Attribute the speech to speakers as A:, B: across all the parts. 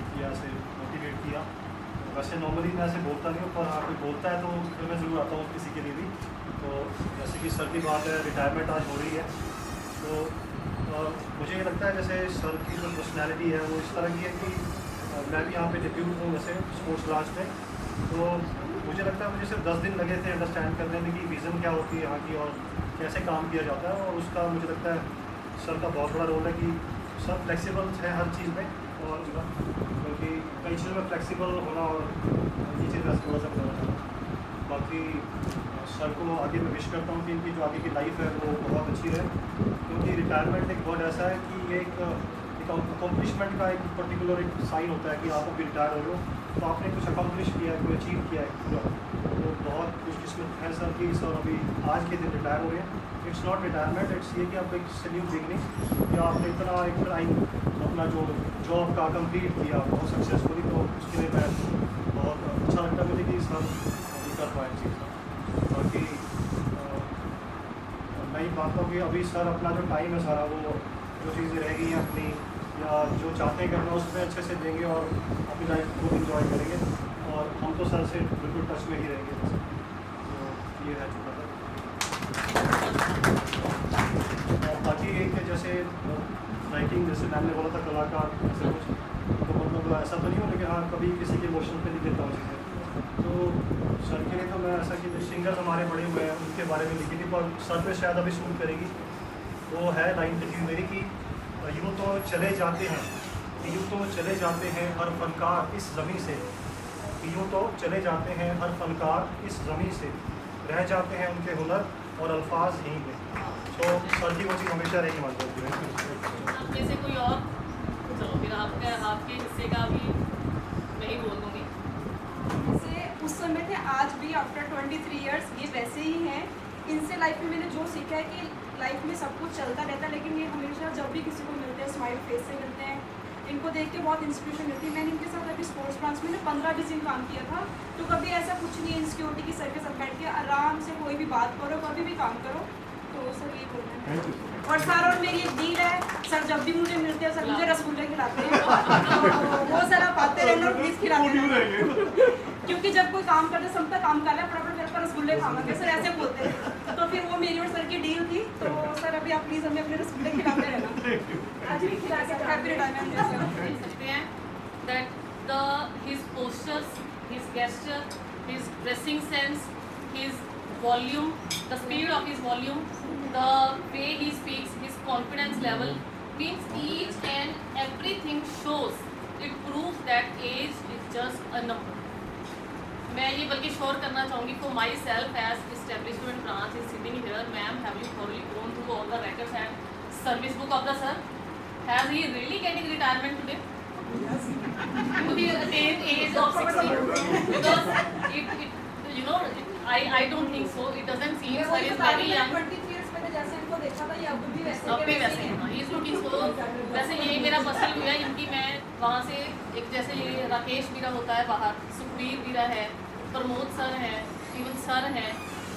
A: किया, ऐसे मोटिवेट किया। वैसे नॉर्मली मैं ऐसे बोलता नहीं हूँ, पर हाँ कोई बोलता है तो फिर मैं ज़रूर आता हूँ किसी के लिए भी। तो जैसे कि सर की बात है, रिटायरमेंट आज हो रही है, तो मुझे ये लगता है जैसे सर की जो पर्सनैलिटी है वो इस तरह की है कि मैं भी यहाँ पे डेब्यूट हूँ वैसे स्पोर्ट्स ब्रांच में। तो मुझे लगता है मुझे सिर्फ 10 दिन लगे थे अंडरस्टैंड करने में कि विज़न क्या होती है यहाँ की और कैसे काम किया जाता है। और उसका मुझे लगता है सर का बहुत बड़ा रोल है कि सर फ्लेक्सिबल है हर चीज़ में, और क्योंकि कई चीज़ों में फ्लेक्सिबल होना, और ये चीज़ मैं थोड़ा सा बताना चाहूँ। बाकी सर को आगे मैं विश करता हूँ कि इनकी जो आगे की लाइफ है वो बहुत अच्छी रहे, क्योंकि रिटायरमेंट एक वर्ड ऐसा है कि ये एक अकम्पलिशमेंट का एक पर्टिकुलर एक साइन होता है कि आप अभी रिटायर हो रहे हो तो आपने कुछ अकम्पलिश किया है, कोई अचीव किया है पूरा। तो बहुत खुशकिस्मत है सर कि सर अभी आज के दिन रिटायर हो रहे हैं। इट्स नॉट रिटायरमेंट, इट्स ये कि आप एक न्यू बिगनिंग, कि आपने इतना एक टाइम अपना जो जॉब का कंप्लीट किया बहुत सक्सेसफुली, तो उसके लिए मैं बहुत अच्छा लगता है मुझे कि सर अभी कर पाए चीज़। बाकी मैं ये मानता हूँ कि अभी सर अपना जो टाइम है सारा, वो जो चीज़ें रह गई हैं अपनी या जो चाहते हैं करना उसमें अच्छे से देंगे और अपनी लाइफ को इन्जॉय करेंगे, और हम तो सर से बिल्कुल टच में ही रहेंगे बस। तो ये है छोटा सा। बाकी एक जैसे राइटिंग, जैसे मैम ने बोला था कलाकार ऐसे कुछ, तो मतलब ऐसा तो नहीं हो, लेकिन हाँ कभी किसी के इमोशन पे लिख देता हूँ चीज़ें। तो सर के लिए तो मैं ऐसा कि जो सिंगर्स हमारे बड़े हुए हैं उनके बारे में लिखी थी, पर सर पे शायद अभी सूट करेगी। वो है लाइन लिखी मेरी कि यूँ तो चले जाते हैं, यूँ तो चले जाते हैं हर फनकार इस ज़मीं से, यूँ तो चले जाते हैं हर फनकार इस ज़मीं से, रह जाते हैं उनके हुनर और अल्फाज यहीं पे। तो सर की वो चीज़ हमेशा रहेगी हमारे साथ।
B: आप में से कोई और? चलो फिर आपके हिस्से का भी मैं ही बोल दूँगी।
C: जैसे उस समय थे, आज भी आफ्टर 23 इयर्स ये वैसे ही हैं। इनसे लाइफ में मैंने जो सीखा है कि लाइफ में सब कुछ चलता रहता है, लेकिन ये हमेशा जब भी किसी को मिलते हैं स्माइल फेस से मिलते हैं। इनको देख के बहुत इंस्पिरेशन मिलती है। मैंने इनके साथ अभी स्पोर्ट्स ब्रांच में 15-20 दिन काम किया था, तो कभी ऐसा कुछ नहीं है इंसिक्योरिटी की सर के साथ बैठ के आराम से कोई भी बात करो, कभी भी काम करो। तो सर ये बोलना है। और सर और मेरी एक डील है, सर जब भी मुझे मिलते हैं सर मुझे रसगुल्ले खिलाते हैं। तो वो सर आप आते रहना और प्लीज़ खिलाते रहना, क्योंकि जब कोई काम करते सबका काम कर रहा है फटाफट मेरे पर रसगुल्ले खावांगे सर, ऐसे बोलते हैं। तो फिर वो मेरी और सर की डील थी। तो सर अभी आप प्लीज़ हमें अपने रसगुल्ले खिलाते रहना। आज भी खिला सकते हैं, हैप्पी रिटायरमेंट
B: सकते हैं that his postures, his gesture, his dressing sense, his volume, the speed of his volume, the way he speaks, his confidence level means each and everything shows, it proves that age is just a number. मैं ये बल्कि sure करना चाहूँगी for myself as establishment branch is sitting here, ma'am having thoroughly gone through all the records and service book of the sir, has he really getting retirement today? To the attained age of 60, because I don't think so. It doesn't seem sir is very young.
C: 23 years पहले जैसे इनको देखा था ये अब भी वैसे
B: अब भी वैसे हैं, he is looking so। वैसे ये मेरा पर्सनल व्यू है इनकी। मैं वहाँ से एक जैसे ये राकेश वीरा होता है बाहर, सुखबीर वीरा है, प्रमोद सर हैं, इवन सर हैं,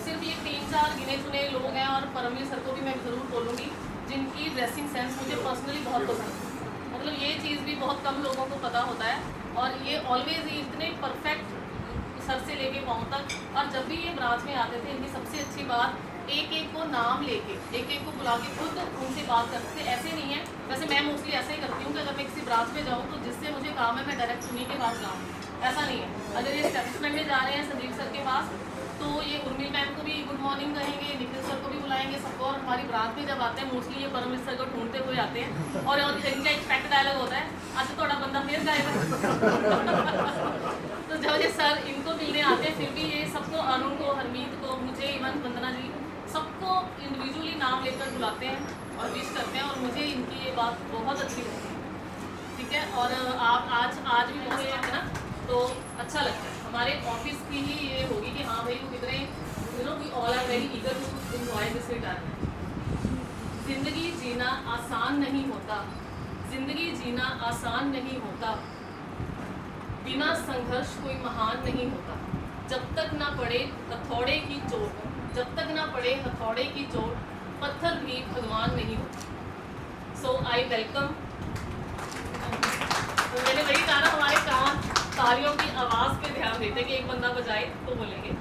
B: सिर्फ ये 3-4 गिने चुने लोग हैं। और परमवीर सर को भी मैं ज़रूर बोलूँगी जिनकी ड्रेसिंग सेंस मुझे पर्सनली बहुत पसंद है। मतलब ये चीज़ भी बहुत कम लोगों को पता होता है, और ये ऑलवेज ही इतने परफेक्ट सर से लेके पाँव तक। और जब भी ये ब्रांच में आते थे, इनकी सबसे अच्छी बात एक एक को नाम लेके, एक एक को बुला के खुद उनसे बात करते थे। ऐसे नहीं है, वैसे मैं मोस्टली ऐसे ही करती हूँ कि अगर मैं किसी ब्रांच में जाऊँ तो जिससे मुझे काम है मैं डायरेक्ट उन्हीं के पास जाऊँ, ऐसा नहीं है। अगर ये एस्टेब्लिशमेंट में जा रहे हैं संदीप सर के पास, तो ये उर्मिल मैम को भी गुड मॉर्निंग कहेंगे, निखिल सर को भी बुलाएंगे, सबको। और हमारी ब्रांच में जब आते हैं मोस्टली ये परमवीर सर को ढूंढते हुए आते हैं, और इनका एक्सपेक्ट डायलॉग होता है, अच्छा थोड़ा बंदा फिर गाएगा। तो जब ये सर इनको मिलने आते हैं, फिर भी ये सबको, अरुण को, हरमीत को, मुझे, इवन वंदना जी, सबको इंडिविजुअली नाम लेकर बुलाते हैं और विश करते हैं। और मुझे इनकी ये बात बहुत अच्छी लगती है, ठीक है। और आप आज भी मुझे है ना, तो अच्छा लगता है। हमारे ऑफिस की ही ये होगी कि हाँ भाई कितने we all are very eager to enjoy this retirement. ज़िंदगी जीना आसान नहीं होता, ज़िंदगी जीना आसान नहीं होता, बिना संघर्ष कोई महान नहीं होता। जब तक ना पड़े हथौड़े की चोट, जब तक ना पड़े हथौड़े की चोट, पत्थर भी भगवान नहीं होता। सो आई वेलकम। तो मैंने वही कहा ना, तालियों की आवाज़ पे ध्यान देते हैं कि एक बंदा बजाए तो बोलेंगे।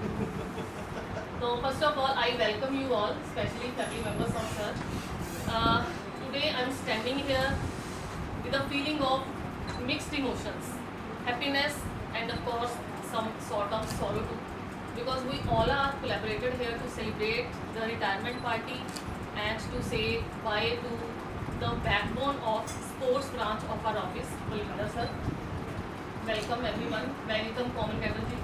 B: तो first of all I welcome you all, specially family members of sir. Today I am standing here with a feeling of mixed emotions, happiness end of course some sort of sorrow too, because we all are collaborated here to celebrate the retirement party and to say bye to the backbone of sports branch of our office, Balwinder sir. Welcome everyone, welcome commentator ji.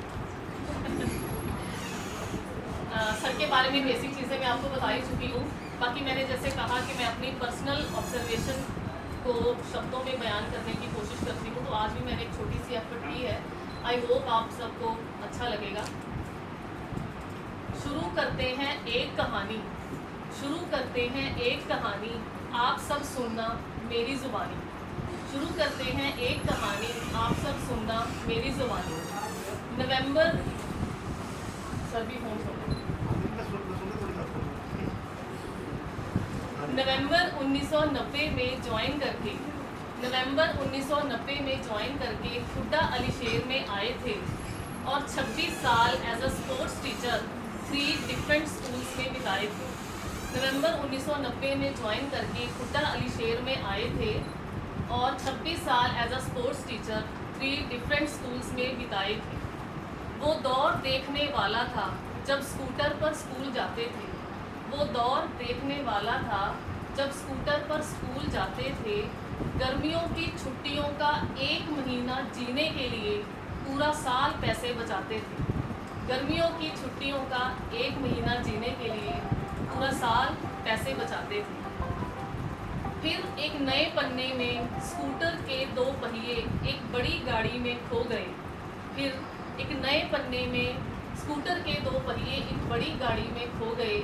B: Sir के बारे में basic चीज़ें मैं आपको बता ही चुकी हूँ। बाकी मैंने जैसे कहा कि मैं अपनी पर्सनल ऑब्जर्वेशन को शब्दों में बयान करने की कोशिश करती हूँ, तो आज भी मैंने एक छोटी सी एफर्ट की है। आई होप आप सबको अच्छा लगेगा। शुरू करते हैं एक कहानी, शुरू करते हैं एक कहानी, आप सब सुनना मेरी ज़ुबानी। शुरू करते हैं एक कहानी, आप सब सुनना मेरी ज़ुबानी। नवंबर सर भी फोन नवंबर 1990 में ज्वाइन करके नवंबर 1990 में ज्वाइन करके खुड्डा अलीशेर में आए थे और 26 साल as a sports teacher 3 different schools में बिताए थे। नवंबर 1990 में ज्वाइन करके खुड्डा अलीशेर में आए थे और 26 साल as a sports teacher 3 different schools में बिताए थे। वो दौर देखने वाला था जब स्कूटर पर स्कूल जाते थे, वो दौर देखने वाला था जब स्कूटर पर स्कूल जाते थे। गर्मियों की छुट्टियों का 1 महीना जीने के लिए पूरा साल पैसे बचाते थे। गर्मियों की छुट्टियों का 1 महीना जीने के लिए पूरा साल पैसे बचाते थे। फिर एक नए पन्ने में स्कूटर के 2 पहिए एक बड़ी गाड़ी में खो गए। फिर एक नए पन्ने में स्कूटर के 2 पहिए एक बड़ी गाड़ी में खो गए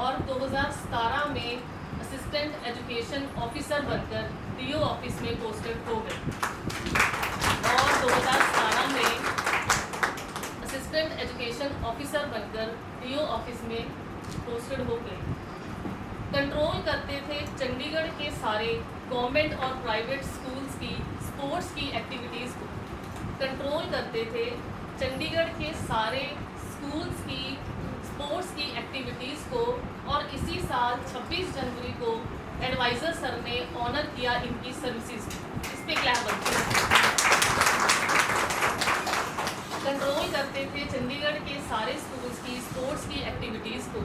B: और 2017 में असिस्टेंट एजुकेशन ऑफिसर बनकर डीओ ऑफिस में पोस्टेड हो गए और 2017 में असिस्टेंट एजुकेशन ऑफिसर बनकर डीओ ऑफिस में पोस्टेड हो गए। कंट्रोल करते थे चंडीगढ़ के सारे गवर्नमेंट और प्राइवेट स्कूल्स की स्पोर्ट्स की एक्टिविटीज़ को। कंट्रोल करते थे चंडीगढ़ के सारे स्कूल्स की स्पोर्ट्स की एक्टिविटीज़ को और इसी साल 26 जनवरी को एडवाइज़र सर ने ऑनर किया इनकी सर्विसेज। इस पे क्लैप बनती है। कंट्रोल करते थे चंडीगढ़ के सारे स्कूल्स की स्पोर्ट्स की एक्टिविटीज़ को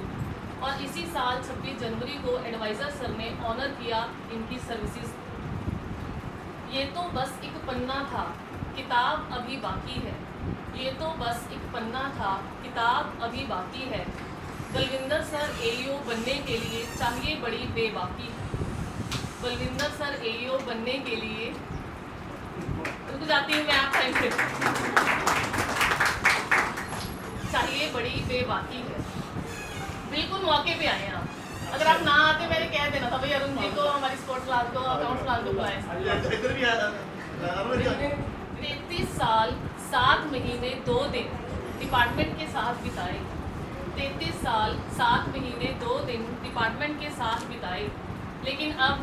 B: और इसी साल 26 जनवरी को एडवाइज़र सर ने ऑनर किया इनकी सर्विसेज। ये तो बस एक पन्ना था, किताब अभी बाकी है। ये तो बस एक पन्ना था, किताब अभी बाकी है। बलविंदर सर एईओ बनने के लिए चाहिए बड़ी बेबाकी। बलविंदर सर एईओ बनने के लिए रुक जाती हूँ मैं, आप टाइम से चाहिए बड़ी बेबाकी है। बिल्कुल मौके पे आए हैं आप। अगर आप ना आते मैंने कह देना था भाई अरुण जी को, हमारी स्पोर्ट्स क्लास को, अकाउंट्स क्लास को बुलाएं। 33 साल 7 महीने 2 दिन डिपार्टमेंट के साथ बिताए। 33 साल 7 महीने 2 दिन डिपार्टमेंट के साथ बिताए, लेकिन अब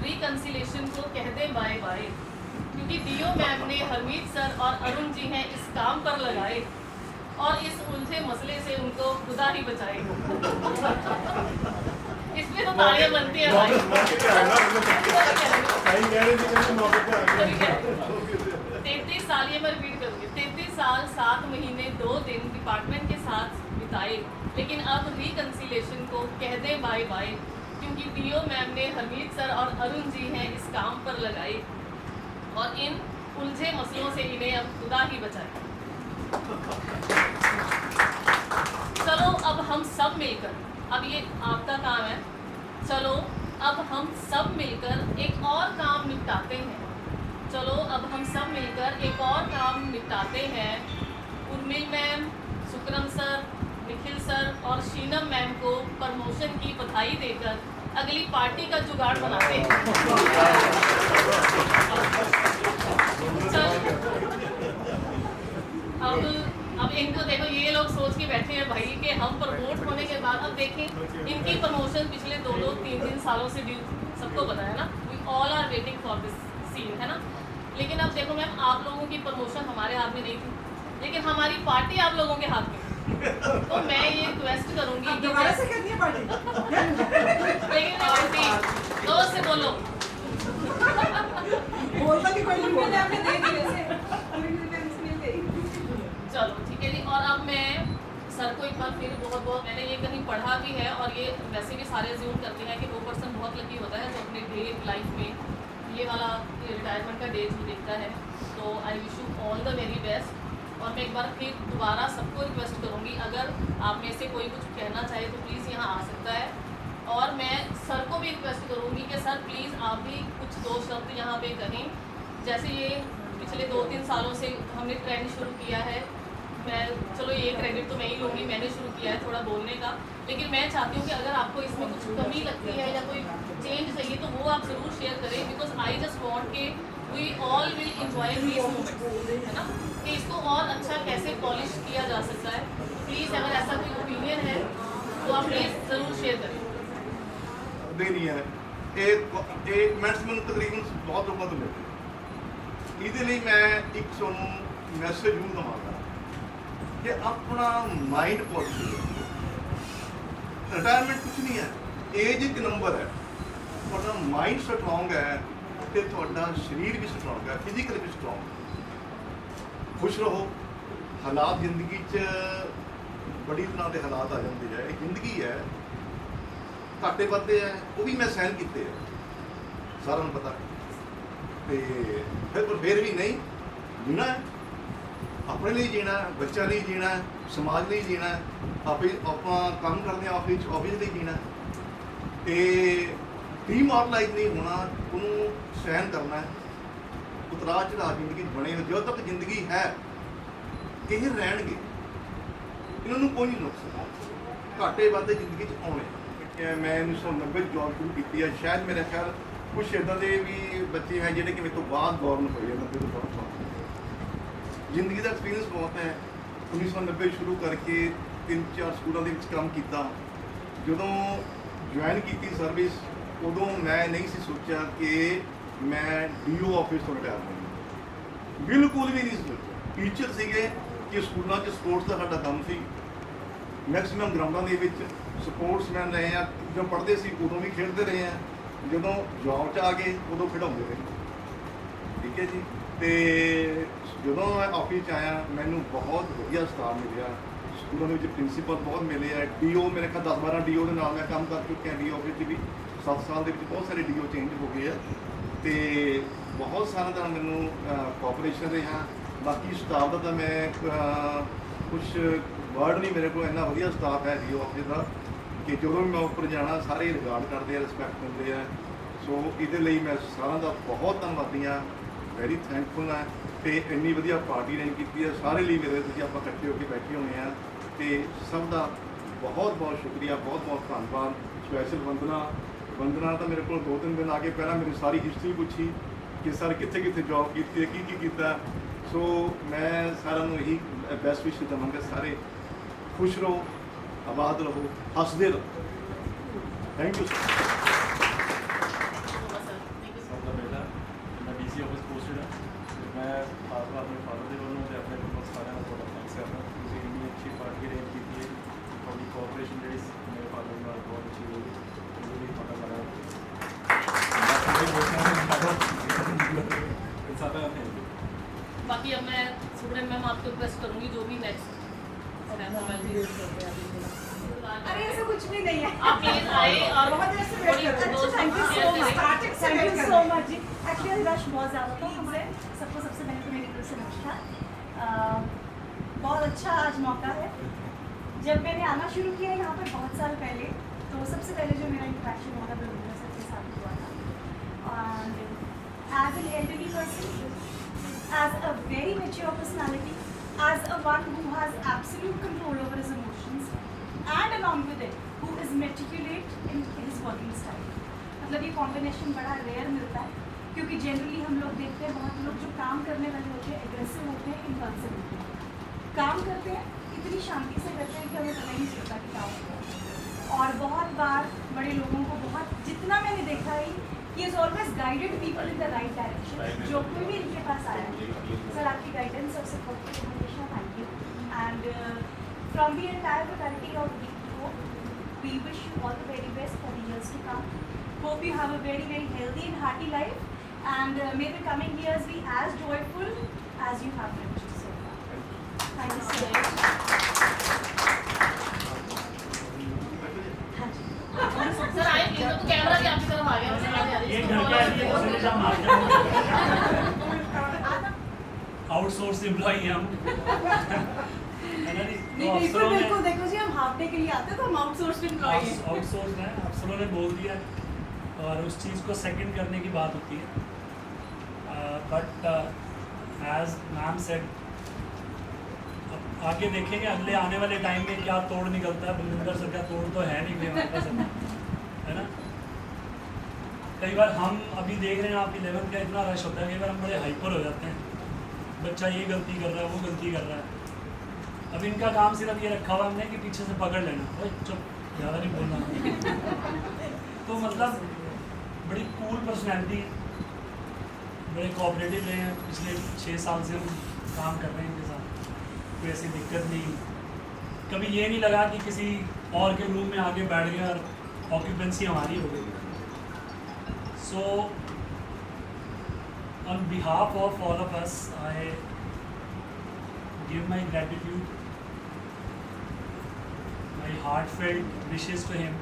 B: रिकन्सिलेशन को कह दे बाय बाय, क्योंकि डीओ मैम ने हरमीत सर और अरुण जी हैं इस काम पर लगाए और इस उलझे मसले से उनको खुदा ही बचाए। इसमें तो तालियां बनती है भाई। 33 साल, ये मैं रिपीट करूँगी, 33 साल 7 महीने 2 दिन डिपार्टमेंट के साथ बिताए, लेकिन अब रिकन्सिलेशन को कह दे बाय बाय, क्योंकि डीओ मैम ने हरमीत सर और अरुण जी हैं इस काम पर लगाए और इन उलझे मसलों से इन्हें अब खुदा ही बचाए। चलो अब हम सब मिलकर, अब ये आपका काम है, चलो अब हम सब मिलकर एक और काम निपटाते हैं। चलो अब हम सब मिलकर एक और काम निपटाते हैं। Urmil ma'am, Sukram sir, Nikhil sir और शीनम मैम को प्रमोशन की बधाई देकर अगली पार्टी का जुगाड़ बनाते हैं। अब इनको देखो, ये लोग सोच के बैठे हैं भाई कि हम प्रमोट होने के बाद, अब देखें इनकी प्रमोशन पिछले 2-3 सालों से ड्यू, सबको पता है ना, we all are waiting for this scene, है ना। लेकिन अब देखो मैम, आप लोगों की प्रमोशन हमारे हमारे हाथ में नहीं थी, लेकिन हमारी पार्टी आप लोगों के हाथ में है। तो मैं ये रिक्वेस्ट करूंगी कि
C: दोबारा से करनी है पार्टी
B: लेकिन पार्टी जोर से बोलो।
C: बोलता कि कोई नहीं, मैंने आपने दे दी वैसे मिल गई।
B: चलो ठीक है जी। और अब मैं सर को एक बार फिर बहुत बहुत, मैंने ये कहीं पढ़ा भी है और ये वैसे भी सारे अज्यूम करते हैं कि वो पर्सन बहुत लकी होता है जो अपने डे लाइफ में ये वाला रिटायरमेंट का डेट भी देखता है। तो I wish you all the very best. और मैं एक बार फिर दोबारा सबको रिक्वेस्ट करूँगी, अगर आप में से कोई कुछ कहना चाहे तो प्लीज़ यहाँ आ सकता है। और मैं सर को भी रिक्वेस्ट करूँगी कि सर प्लीज़ आप भी कुछ दो शब्द यहाँ पे कहें। जैसे ये पिछले 2-3 सालों से हमने ट्रेंड शुरू किया है, मैं चलो ये क्रेडिट तो मैं ही लूँगी, मैंने शुरू किया है थोड़ा बोलने का, लेकिन मैं चाहती हूँ कि अगर आपको इसमें कुछ कमी लगती है या कोई चेंज चाहिए तो वो आप ज़रूर शेयर करें, बिकॉज आई जस्ट वॉन्ट के we all will enjoy these moments, है ना, कि इसको और अच्छा कैसे पॉलिश किया जा सकता है। प्लीज़ अगर ऐसा कोई ओपिनियन है तो आप प्लीज़ ज़रूर शेयर करें।
D: नहीं है एक मिनट में तकरीबन बहुत लोगों को मिलते ਇਹਦੇ ਲਈ ਮੈਂ ਇੱਕ ਤੁਹਾਨੂੰ ਮੈਸੇਜ ਜ਼ਰੂਰ ਦਵਾਂਗਾ ਕਿ ਆਪਣਾ ਮਾਈਂਡ ਪੋਜ਼ਿਟਿਵ ਰਿਟਾਇਰਮੈਂਟ ਕੁਝ ਨਹੀਂ ਹੈ, ਏਜ ਇੱਕ ਨੰਬਰ ਹੈ, ਤੁਹਾਡਾ ਮਾਈਂਡ ਸਟਰੋਂਗ ਹੈ ਤੇ ਤੁਹਾਡਾ ਸਰੀਰ ਵੀ ਸਟਰੋਂਗ ਹੈ, ਫਿਜ਼ੀਕਲ ਵੀ ਸਟਰੋਂਗ। ਖੁਸ਼ ਰਹੋ। ਹਾਲਾਤ ਜ਼ਿੰਦਗੀ 'ਚ ਬੜੀ ਤਰ੍ਹਾਂ ਦੇ ਹਾਲਾਤ ਆ ਜਾਂਦੇ ਹੈ, ਇਹ ਜ਼ਿੰਦਗੀ ਹੈ, ਘਾਟੇ ਵਾਧੇ ਹੈ, ਉਹ ਵੀ ਮੈਂ ਸਹਿਨ ਕੀਤੇ ਹੈ, ਸਾਰਿਆਂ ਨੂੰ ਪਤਾ। ਤੇ ਫਿਰ ਵੀ ਨਹੀਂ ਜੀਣਾ ਹੈ, ਆਪਣੇ ਲਈ ਜੀਣਾ, ਬੱਚਿਆਂ ਲਈ ਜੀਣਾ, ਸਮਾਜ ਲਈ ਜੀਣਾ, ਆਪਾਂ ਕੰਮ ਕਰਦੇ ਹਾਂ ਆਫਿਸ ਲਈ ਜੀਣਾ। ਤੇ ਡੀਮੋਰਲਾਈਜ਼ ਨਹੀਂ ਹੋਣਾ, ਉਹਨੂੰ ਸਹਿਨ ਕਰਨਾ ਹੈ। ਉਤਰਾਅ ਚੜਾਅ ਜ਼ਿੰਦਗੀ 'ਚ ਬਣੇ ਹੋ, ਜਦੋਂ ਤੱਕ ਜ਼ਿੰਦਗੀ ਹੈ ਇਹ ਰਹਿਣਗੇ, ਇਹਨਾਂ ਨੂੰ ਕੋਈ ਨਹੀਂ ਰੋਕ ਸਕਦਾ। ਘਾਟੇ ਵਾਧੇ ਜ਼ਿੰਦਗੀ 'ਚ ਆਉਣੇ। ਮੈਂ 1990 ਜੌਬ ਸ਼ੁਰੂ ਕੀਤੀ ਹੈ, ਸ਼ਾਇਦ ਮੇਰੇ ਖਿਆਲ ਕੁਛ ਇੱਦਾਂ ਦੇ ਵੀ ਬੱਚੇ ਹੈ ਜਿਹੜੇ ਕਿ ਮੇਰੇ ਤੋਂ ਬਾਅਦ ਗੌਰਨ ਹੋਏ ਆ 90 ਤੋਂ ਬਾਅਦ। ਜ਼ਿੰਦਗੀ ਦਾ ਐਕਸਪੀਰੀਅੰਸ ਬਹੁਤ ਹੈ। 1990 ਸ਼ੁਰੂ ਕਰਕੇ 3-4 ਸਕੂਲਾਂ ਦੇ ਵਿੱਚ ਕੰਮ ਕੀਤਾ। ਜਦੋਂ ਜੁਆਇਨ ਕੀਤੀ ਸਰਵਿਸ ਉਦੋਂ ਮੈਂ ਨਹੀਂ ਸੀ ਸੋਚਿਆ ਕਿ ਮੈਂ DO ਆਫਿਸ ਤੋਂ ਰਿਟਾਇਰ ਹੋਵਾਂਗਾ, ਬਿਲਕੁਲ ਵੀ ਨਹੀਂ ਸੋਚਿਆ। ਟੀਚਰ ਸੀਗੇ ਕਿ ਸਕੂਲਾਂ 'ਚ ਸਪੋਰਟਸ ਦਾ ਸਾਡਾ ਕੰਮ ਸੀ, ਮੈਕਸੀਮਮ ਗਰਾਊਂਡਾਂ ਦੇ ਵਿੱਚ ਸਪੋਰਟਸਮੈਨ ਰਹੇ ਆ, ਜਦੋਂ ਪੜ੍ਹਦੇ ਸੀ ਉਦੋਂ ਵੀ ਖੇਡਦੇ ਰਹੇ ਆ, ਜਦੋਂ ਜੌਬ 'ਚ ਆ ਗਏ ਉਦੋਂ ਖਿਡਾਉਂਦੇ ਰਹੇ, ਠੀਕ ਹੈ ਜੀ। ਅਤੇ ਜਦੋਂ ਮੈਂ ਆਫਿਸ 'ਚ ਆਇਆ ਮੈਨੂੰ ਬਹੁਤ ਵਧੀਆ ਸਟਾਫ ਮਿਲਿਆ, ਸਕੂਲਾਂ ਦੇ ਵਿੱਚ ਪ੍ਰਿੰਸੀਪਲ ਬਹੁਤ ਮਿਲੇ ਆ, DO ਮੇਰੇ ਖਿਆਲ 10-12 DO ਦੇ ਨਾਲ ਮੈਂ ਕੰਮ ਕਰ ਚੁੱਕਿਆ। DO ਆਫਿਸ 'ਚ ਵੀ 7 ਸਾਲ ਦੇ ਵਿੱਚ ਬਹੁਤ ਸਾਰੇ DO ਚੇਂਜ ਹੋ ਗਏ ਆ, ਅਤੇ ਬਹੁਤ ਸਾਰਿਆਂ ਦਾ ਮੈਨੂੰ ਕੋਆਪਰੇਸ਼ਨ ਰਿਹਾ। ਬਾਕੀ ਸਟਾਫ ਦਾ ਤਾਂ ਮੈਂ ਕੁਛ ਵਰਡ ਨਹੀਂ ਮੇਰੇ ਕੋਲ, ਇੰਨਾ ਵਧੀਆ ਸਟਾਫ ਹੈ DO ਆਫਿਸ ਦਾ ਕਿ ਜਦੋਂ ਵੀ ਮੈਂ ਉੱਪਰ ਜਾਣਾ ਸਾਰੇ ਰਿਗਾਰਡ ਕਰਦੇ ਆ, ਰਿਸਪੈਕਟ ਦਿੰਦੇ ਆ। ਸੋ ਇਹਦੇ ਲਈ ਮੈਂ ਸਾਰਿਆਂ ਦਾ ਬਹੁਤ ਧੰਨਵਾਦੀ ਹਾਂ, ਵੈਰੀ ਥੈਂਕਫੁਲ ਹਾਂ। ਅਤੇ ਇੰਨੀ ਵਧੀਆ ਪਾਰਟੀ ਅਰੇਂਜ ਕੀਤੀ ਹੈ ਸਾਰੇ ਲਈ, ਮੇਰੇ ਤੁਸੀਂ ਆਪਾਂ ਇਕੱਠੇ ਹੋ ਕੇ ਬੈਠੇ ਹੋਏ ਹਾਂ, ਅਤੇ ਸਭ ਦਾ ਬਹੁਤ ਬਹੁਤ ਸ਼ੁਕਰੀਆ, ਬਹੁਤ ਬਹੁਤ ਧੰਨਵਾਦ। ਸਪੈਸ਼ਲ ਵੰਦਨਾ ਤਾਂ ਮੇਰੇ ਕੋਲ 2-3 ਦਿਨ ਆ ਕੇ ਪਹਿਲਾਂ ਮੇਰੀ ਸਾਰੀ ਹਿਸਟਰੀ ਪੁੱਛੀ ਕਿ ਸਰ ਕਿੱਥੇ ਕਿੱਥੇ ਜੌਬ ਕੀਤੀ ਹੈ, ਕੀ ਕੀਤਾ। ਸੋ ਮੈਂ ਸਾਰਿਆਂ ਨੂੰ ਇਹੀ ਬੈਸਟ ਵਿਸ਼ ਦੇਵਾਂਗਾ, ਸਾਰੇ ਖੁਸ਼ ਰਹੋ, ਆਬਾਦ ਰਹੋ, ਹੱਸਦੇ ਰਹੋ। Thank you sir.
A: ਸਭ ਦਾ ਬੇਟਾ ਮੈਂ DC ਆਫਿਸ ਪੋਸਟਡ ਹਾਂ। ਮੈਂ ਆਪਣੇ ਫਾਦਰ ਦੇ ਵੱਲੋਂ ਅਤੇ ਆਪਣੇ ਵੱਲੋਂ ਸਾਰਿਆਂ ਦਾ ਤੁਹਾਡਾ ਥੈਂਕਸ ਕਰਦਾ। ਤੁਸੀਂ ਇੰਨੀ ਅੱਛੀ ਪਾਰਟੀ ਅਰੇਂਜ ਕੀਤੀ ਹੈ, ਤੁਹਾਡੀ ਕੋਆਪਰੇਸ਼ਨ ਜਿਹੜੀ ਮੇਰੇ ਫਾਦਰ ਨਾਲ ਬਹੁਤ ਅੱਛੀ ਹੋਈ, ਉਹਦੇ ਲਈ ਤੁਹਾਡਾ ਬੜਾ
B: बाकी अब मैं स्टूडेंट मैम आपको रिक्वेस्ट करूँगी जो भी नेक्स्ट
C: अरे ऐसा कुछ भी नहीं है,
B: आप प्लीज आए और
C: बहुत देर से वेट कर रहे हैं। Thank you so much, thank you so much जी।
E: एक्चुअली रश बहुत ज़्यादा था हमसे सबको। सबसे पहले तो मेरी तरफ से नमस्कार। बहुत अच्छा आज मौका है। जब मैंने आना शुरू किया यहाँ पर बहुत साल पहले, तो सबसे पहले जो मेरा इंटरेक्शन हुआ था बलविंदर सर के साथ हुआ था। And as an elderly person, as a very mature personality, as a one who has absolute control over his emotions, and along with it, who is meticulous in his working style. मतलब ये combination बड़ा rare मिलता है, क्योंकि generally हम लोग देखते हैं बहुत लोग जो काम करने वाले होते हैं एग्रेसिव होते हैं, इम्पल्सिव होते हैं। काम करते हैं इतनी शांति से करते हैं कि हमें पता ही नहीं चलता कि क्या होता है। और बहुत बार बड़े लोगों को बहुत जितना मैंने देखा है, he has always guided people in the right direction। जो कोई भी इनके पास आया है, सर आपकी गाइडेंस सबसे सपोर्ट के लिए हमेशा thank you. And from the entire faculty of BPO, we wish you all the very best for the years to come. Hope you have a very, very healthy and hearty life, and may the coming years be as joyful as you have lived so far. Thank you so much.
B: Sir आए please, तो camera भी आपकी तरफ आ गया, वैसे आगे आ रही है।
F: एक घर के आदमी को सुने जा मार आउटसोर्स एम्प्लॉई हैं हम, है ना जी? तो
E: नहीं,
F: अफसरों ने
E: बिल्कुल देखो जी, हम हाफ डे के लिए आते हैं तो हम आउटसोर्स एम्प्लॉय हैं.
F: आउटसोर्स है, अफसरों ने बोल दिया और उस चीज़ को सेकंड करने की बात होती है. बट एज मैम सेड, आगे देखेंगे अगले आने वाले टाइम में क्या तोड़ निकलता है. बलविंदर सर का तोड़ तो है नहीं मेरे हमारे पास, है ना? कई बार हम अभी देख रहे हैं आप 11th का इतना रश होता है, कई बार हम बड़े हाइपर हो जाते हैं, बच्चा ये गलती कर रहा है, वो गलती कर रहा है. अब इनका काम सिर्फ ये रखा हुआ हमने कि पीछे से पकड़ लेना, ओए चुप, ज़्यादा नहीं बोलना. तो मतलब बड़ी कूल पर्सनैलिटी है, बड़े कोऑपरेटिव रहे हैं. पिछले 6 साल से हम काम कर रहे हैं इनके साथ, कोई ऐसी दिक्कत नहीं. कभी ये नहीं लगा कि किसी और के रूम में आके बैठ गए और ऑक्यूपेंसी हमारी हो गई. So on behalf of all of us, I give my gratitude, my heartfelt wishes to him.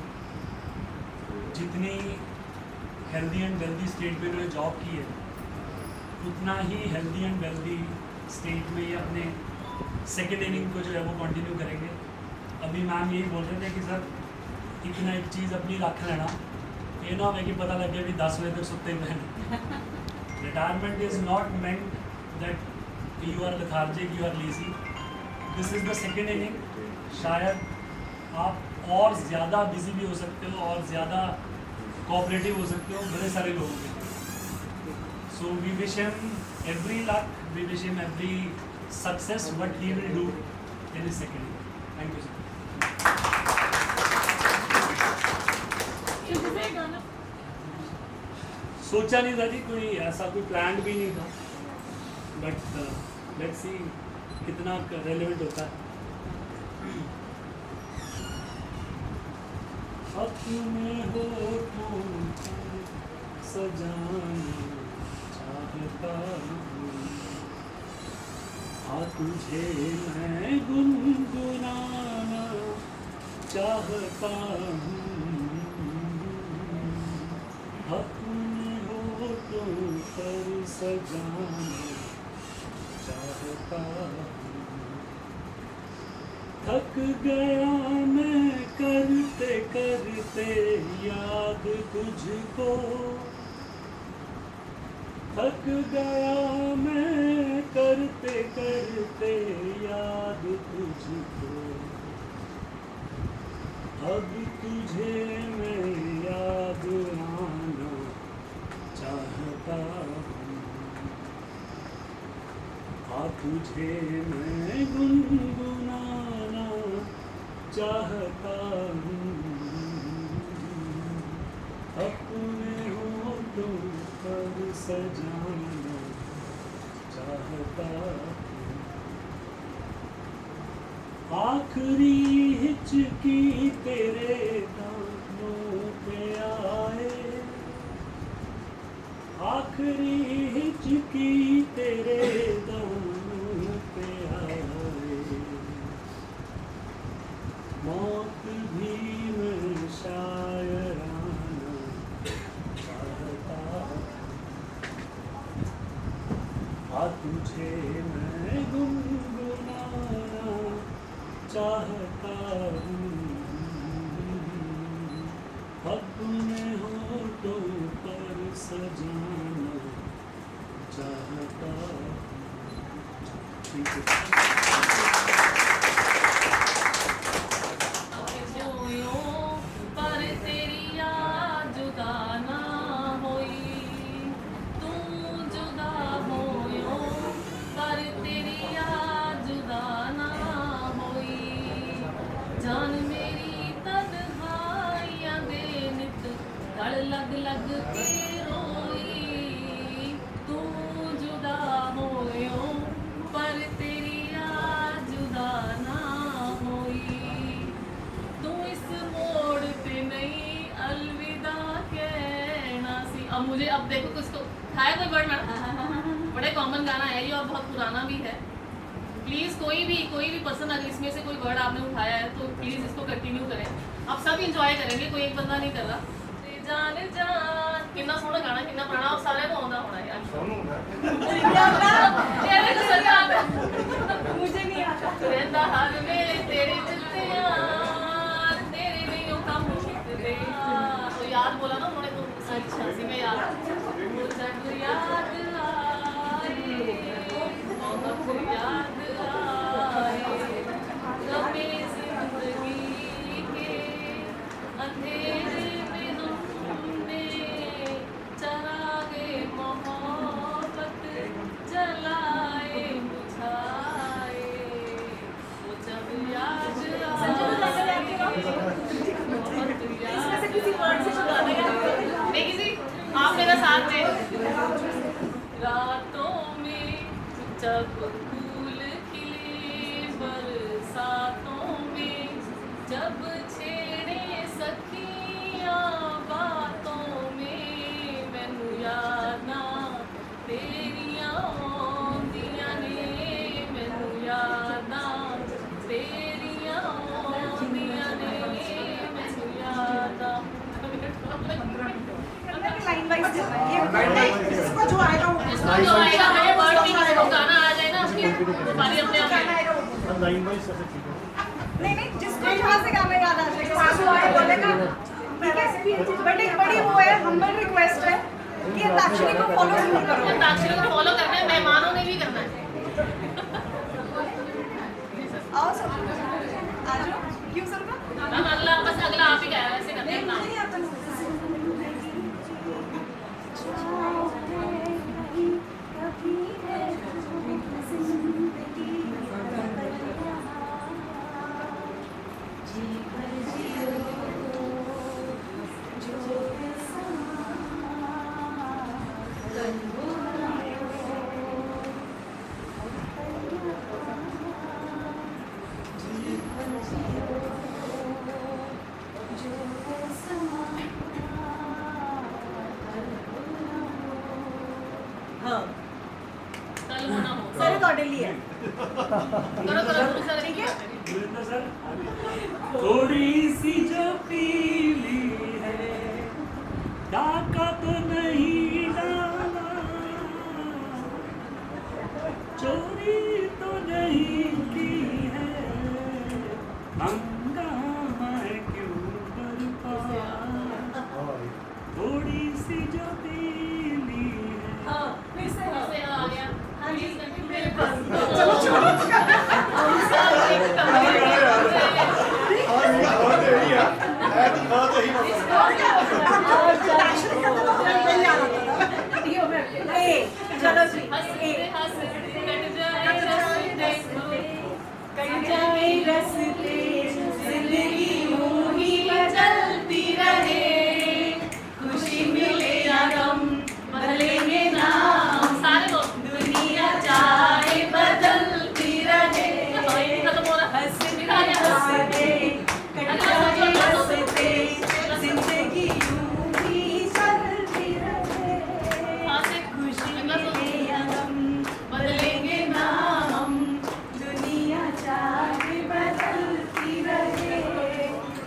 F: जितनी हेल्दी एंड वेल्दी स्टेट में उन्होंने जॉब की है, उतना ही हेल्दी एंड वेल्दी स्टेट में ये अपने सेकेंड इनिंग को जो है वो कंटिन्यू करेंगे. अभी मैम यही बोल रहे थे कि सर इतना एक चीज़ अपनी रख लेना, ये ना हमें कि पता लगे भी 10 बजे तक सुनते ही रहना. Retirement is not meant that you are lethargic, you are lazy. This is the second inning. शायद आप और ज़्यादा बिजी भी हो सकते हो और ज़्यादा कोऑपरेटिव हो सकते हो बड़े सारे लोगों के. So we wish him every luck, we wish him every success what he will do in his second inning. Thank you sir. सोचा नहीं था जी, कोई ऐसा कोई प्लान भी नहीं था, बट लेट्स सी कितना रेलेवेंट होता है. अपने होठों पर सजाना चाहता हूँ, हाँ तुझे मैं गुनगुनाना चाहता हूँ. अपने होठों पर सजाना चाहता हूँ. थक गया मैं करते करते याद तुझको, थक गया मैं करते करते याद तुझको. अब तुझे मैं याद आना चाहता हूँ, हाँ तुझे मैं गुनगुनाना चाहता हूँ. अपने होठों पर सजाना चाहता हूँ. आखिरी हिचकी तेरे दामों पे आए, आखिरी हिचकी तेरे दामों पे आए. मौत भी मैं शायराना चाहता हूँ, हाँ तुझे मैं गुनगुनाना चाहता हूँ. अपने होठों पर सजाना चाहता हूँ.
B: पर तेरी याद जुदा ना होई, तू जुदा होयो पर तेरी याद जुदा ना होई. जान मेरी तन्हाइयां दे नित गल लग लग के रोई, तू जुदा होयो पर तेरी इसलिए अब देखो किसको खाया कोई वर्ड मैडम, बड़े कॉमन गाना है ये और बहुत पुराना भी है। प्लीज़ कोई भी पर्सन अगर इसमें से कोई वर्ड आपने उठाया है तो प्लीज़ इसको कंटिन्यू करें, आप सब इंजॉय करेंगे, कोई एक बंदा नहीं कर रहा। जान जान कितना सोहना गाना, कितना पुराना, और सारे को आंदा होना यार।
E: मुझे नहीं आता।
B: रहंदा हर वेले तेरे चित्ते यार, तेरे नहीं काम मुश्किल तो याद बोला ना उन्होंने, तो अच्छा सी में याद जब याद आए, बहुत याद आए, कभी जिंदगी के अंधेरे में हमने चरागे मोहब्बत जलाए बुझाए, वो जब याद
E: इसमें से किसी वर्ड से जो गाना गाना
B: नहीं किसी, आप मेरा साथ दें। रातों में जब फूल खिले, बरसातों में जब छेड़े सखियां बातों में, मैनू यादा तेरियां आउंदियां ने, मैनू यादा तेरियां आउंदियां ने, मैनू यादा।
E: लाइन वाइज चल रहा है ये, इसको जो आएगा वो
B: इसको जो आएगा वो वर्ड भी किसी को गाना आ जाए ना, उसकी बारी अपने आप
E: गाना
B: आएगी।
E: आएगा वो।
A: लाइन वाइज सब ठीक है।
E: नहीं जिसको जहाँ से गाना याद आ जाएगा उसको आए बोलेगा। ठीक है, बड़ी वो है, हम्बल रिक्वेस्ट है कि अंताक्षरी को फॉलो जरूर करो।
B: अंताक्षरी को फॉलो करना है, मेहमानों ने भी करना है।
E: आओ सब आ जाओ, क्यों सर का
B: हम अगला बस अगला आप ही गाया, ऐसे करते हैं ना।
E: नहीं आता हाँ
B: कल होना हो
E: सर ਤੁਹਾਡੇ लिए
B: करो करो सर,
E: ठीक है।
F: गुरिंदर सर, थोड़ी सी जो पीली है, डाका तो नहीं डाला, चोरी तो नहीं की है, हंगामा क्यों बरपा, थोड़ी सी जो पीली है।
E: हाँ फिर से हाँ
B: से आ गया।
E: हाँ जी।
B: प्लीज कंटिन्यू मेरे पास।
E: चलो चलो चलो जी
B: हंसते हंसते कट जाए
E: कट जाए रस्ते जिंदगी यूं ही चलती रहे, खुशी मिले या गम बदलेंगे ना,
B: सारे लोग
E: दुनिया चाहे बदलती रहे,
B: खत्म हो रहा है।
E: हंसते हंसते कट जाए रस्ते जिंदगी यूं ही चलती रहे,
B: हाँ से
E: खुशी
B: अगला
E: मिले
B: सॉन्ग।
E: या गम बदलेंगे ना हम, दुनिया चाहे बदलती रहे।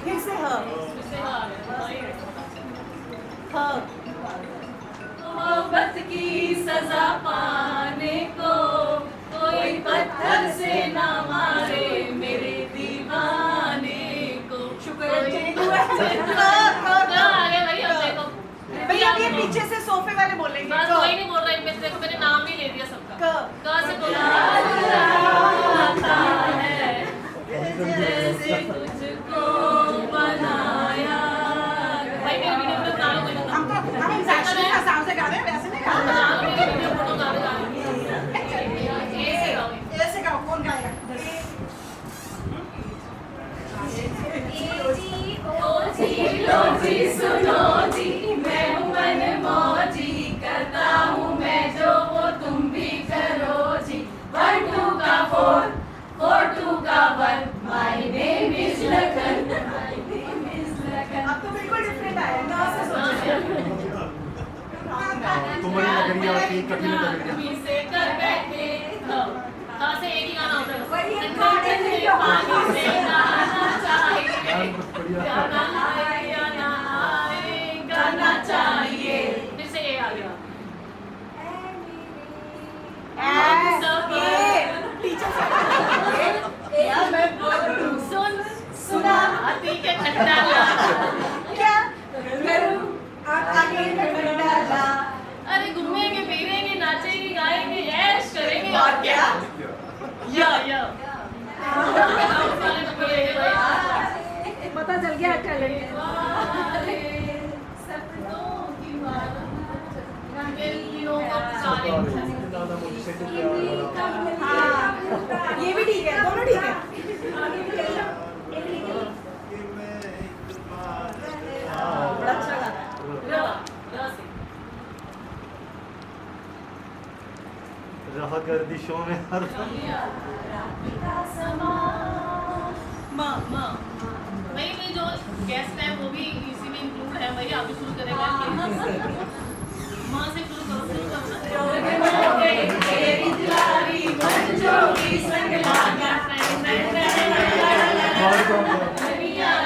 E: फिर से हाँ
B: इससे आ गया।
E: हाँ
B: मोहब्बत की सजा पाने को कोई पत्थर से ना मारे, मेरे दीवाने को।
E: शुक्र
B: कोई
E: है
B: क्या आ गया भाई, अब देखो
E: भैया अब ये पीछे से सोफे वाले बोलेंगे
B: बस कोई नहीं बोल रहा है, मैं देखो मैंने नाम भी ले दिया सबका।
E: क
B: क से बोला आता है जैसे तुझको बनाया। भाई मेरी वीडियो में बना लो कोई बंदा।
E: हम एग्जैक्टली हिसाब से गा रहे हैं, वैसे नहीं गा
B: बना
E: रहे।
B: लो मेरी वीडियो फोटो गाने गाने। ऐसे गाओ।
E: ऐसे गाओ, कौन गाएगा?
B: लो जी सुनो जी, मैं हूँ मनमौजी, करता हूँ मैं जो वो तुम भी करो जी, भी से कर बैठे कहाँ से एक ही गाना होता है
E: वही है,
B: ठंडे ठंडे पानी से नहाना चाहिए
A: यार बढ़िया
B: गाना आए या ना आए गाना चाहिए फिर से ये आ गया सुन सुना हाथी के खंडाला
E: क्या करूं आगे खंडाला
B: अरे घूमेंगे फिरेंगे नाचेंगे गाएंगे ऐश करेंगे और क्या या
C: पता चल गया टैलेंट
B: सपनों की बात दिलों का पुकारे
A: दादा मुझसे तो प्यार बड़ा
E: हाँ ये भी ठीक है दोनों ठीक है बड़ा अच्छा गाना
A: रहा गर्दिशों में हर
B: वही जो गेस्ट है वो भी इसी में इंक्लूड है वही आप भी शुरू करेंगे माँ से शुरू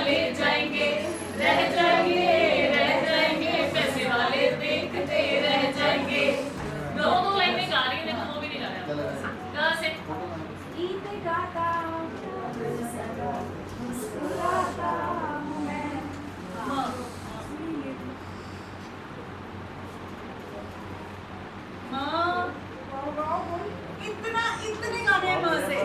B: ले जाएंगे रह जाएंगे पैसे वाले देखते रह जाएंगे दो लाइनें गा रही है लेकिन वो भी नहीं गाया कहाँ से
E: गीत गाता मुस्कुराता हूँ मैं इतने गाने हैं माँ से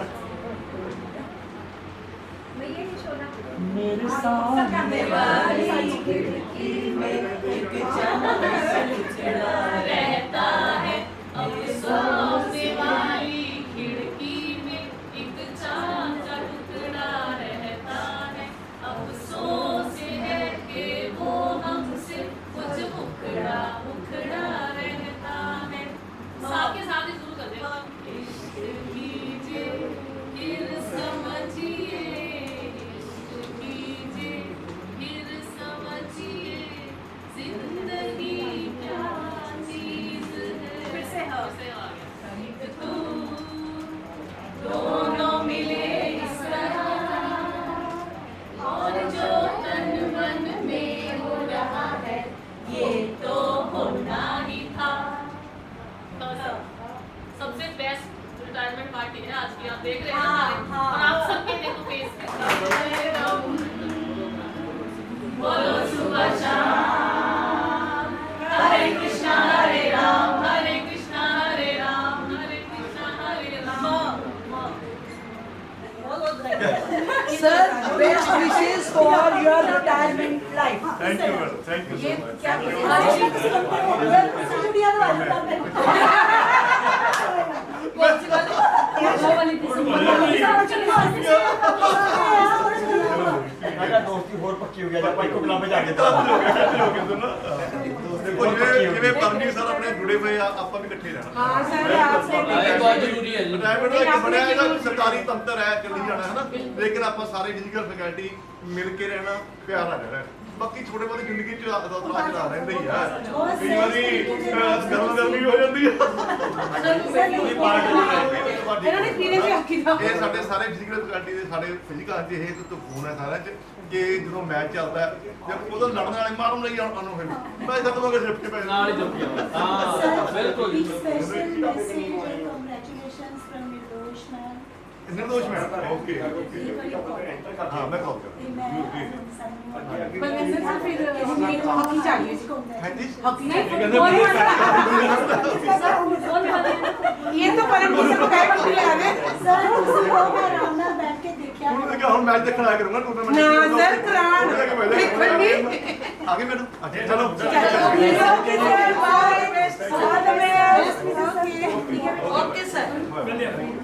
E: मैं ये नहीं छोड़ा
F: मेरे सामने
E: वाली खिड़की में एक
B: रहता है अफसोस वाली खिड़की में एक चाँद का टुकड़ा रहता है अफसोस है कि वो हमसे कुछ उखड़ा रहता है साथ के साथ ही शुरू कर देगा इश्क कीजिए फिर समझिए इश्क कीजिए फिर समझिए जिंदगी क्या चीज है
E: फिर से हाँ।
B: आ गया तू दोनों मिले इस तरह और जो तन मन में हो रहा है ये तो होना ही था सबसे बेस्ट रिटायरमेंट पार्टी है आज की आप देख रहे हैं
E: हाँ,
B: हमारे
E: हाँ।
B: और आप सबके देखो फेस बोलो सुबह शाम Hare Krishna Hare Ram Hare Krishna Hare Ram Hare Krishna Hare Ram
G: Sir, best wishes for your retirement life.
A: Thank you madam thank you so much
E: क्या
H: ਸਾਡਾ ਦੋਸਤੀ ਹੋਰ ਪੱਕੀ ਹੋ ਗਿਆ ਜਦ ਆਪਾਂ ਇੱਕੋ ਕਲੱਬ ਜਾ ਕੇ
D: ਦੇਖੋ ਜਿਵੇਂ ਪਰਮਜੀਤ ਸਰ ਆਪਣੇ ਜੁੜੇ ਹੋਏ ਆ ਆਪਾਂ ਵੀ ਇਕੱਠੇ ਰਹਿਣਾ
C: हाँ सर आपसे
H: ਬਹੁਤ ਜ਼ਰੂਰੀ ਹੈ ਜੀ
D: ਰਿਟਾਇਰਮੈਂਟ ਦਾ ਇੱਕ ਬਣਿਆ ਇਹਦਾ ਸਰਕਾਰੀ ਤੰਤਰ ਹੈ ਚੱਲੀ ਜਾਣਾ ਹੈ ਨਾ ਲੇਕਿਨ ਆਪਾਂ ਸਾਰੇ ਫਿਜ਼ੀਕਲ ਫੈਕਲਟੀ ਮਿਲ ਕੇ ਰਹਿਣਾ ਪਿਆਰ ਨਾਲ ਰਹਿਣਾ ਬਾਕੀ ਛੋਟੇ ਬਹੁਤੇ ਜ਼ਿੰਦਗੀ ਚ ਉਤਰਾਅ ਚੜਾ ਰਹਿੰਦੇ ਹੀ ਆ ਕਈ ਵਾਰੀ ਗਰਮੀ ਹੋ ਜਾਂਦੀ ਆ
C: इन्होंने पीने भी आखी था
D: ਇਹ ਸਾਡੇ ਸਾਰੇ ਫਿਜ਼ੀਕਲ ਫੈਕਲਟੀ ਦੇ ਸਾਡੇ ਫਿਜ਼ੀਕਲ ਚ ਇਹ ਤੋਂ ਫੋਨ ਹੈ ਸਾਰਾ ਚ ਕਿ ਜਦੋਂ ਮੈਚ ਚੱਲਦਾ ਹੈ ਜਦ ਉਦੋਂ ਲੜਨ ਵਾਲੇ ਮਾਰਨ ਲਈ ਆਉਣ ਫਿਰ ਮੈਂ ਖਤਮ ਹੋ ਕੇ ਸ਼ਿਫਟ ਕੇ ਪੈ
H: ਨਾਲ ਹੀ ਜੁੜ ਗਿਆ ਹਾਂ ਬਿਲਕੁਲ
E: special message and congratulations from Nirdosh ma'am.
D: निर्दोष मैडम ओके
E: ये बड़ी important
D: हाँ मैं कॉल
E: है।
D: कर
E: मैं signing on behalf
C: Balwinder sir फिर हमें हॉकी चाहिए
D: हाँ जी
C: हॉकी नहीं ये तो परमजीत सर को कह कर ले आ गए
E: सर उसी को मैं आराम से बैठ के देखा
D: ਹੁਣ मैं ਹੁਣ मैच देखने आया करूंगा टूर्नामेंट
C: ना सर करान
D: आगे मैडम अच्छा चलो
C: ओके सर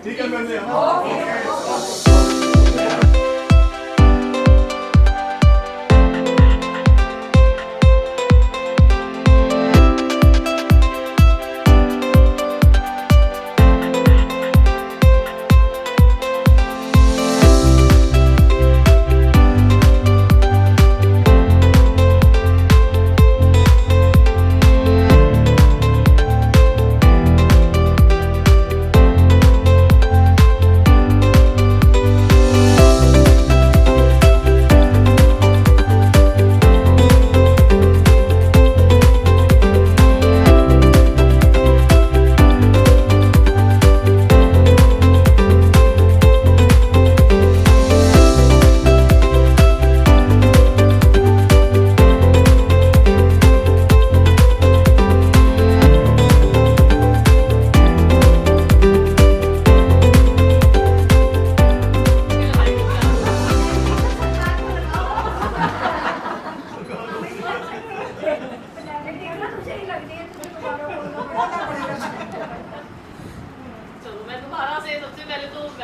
D: ठीक है मिलते हैं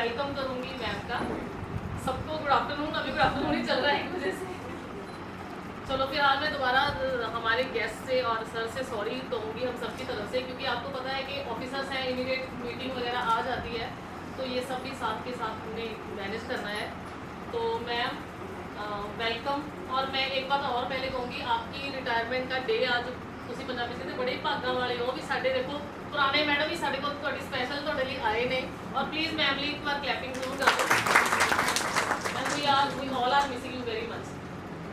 B: वेलकम करूँगी मैम का। सबको गुड आफ्टरनून, अभी गुड आफ्टरनून ही चल रहा है एक वजह से। चलो फिलहाल मैं दोबारा हमारे गेस्ट से और सर से सॉरी कहूँगी हम सबकी तरफ से, क्योंकि आपको पता है कि ऑफिसर्स हैं, इमीडिएट मीटिंग वगैरह आ जाती है, तो ये सब भी साथ के साथ उन्हें मैनेज करना है। तो मैम वेलकम। और मैं एक बात और पहले कहूँगी, आपकी रिटायरमेंट का डे आज ਤੁਸੀਂ ਪੰਜਾਬੀ ਕਹਿੰਦੇ ਬੜੇ ਭਾਗਾਂ ਵਾਲੇ ਹੋ ਵੀ ਸਾਡੇ ਦੇਖੋ ਪੁਰਾਣੇ ਮੈਡਮ ਵੀ ਸਾਡੇ ਕੋਲ ਤੁਹਾਡੀ ਸਪੈਸ਼ਲ ਤੁਹਾਡੇ ਲਈ ਆਏ ਨੇ। और प्लीज़ मैम ਲਈ एक बार क्लैपिंग जरूर कर दो। And we all are missing you very much.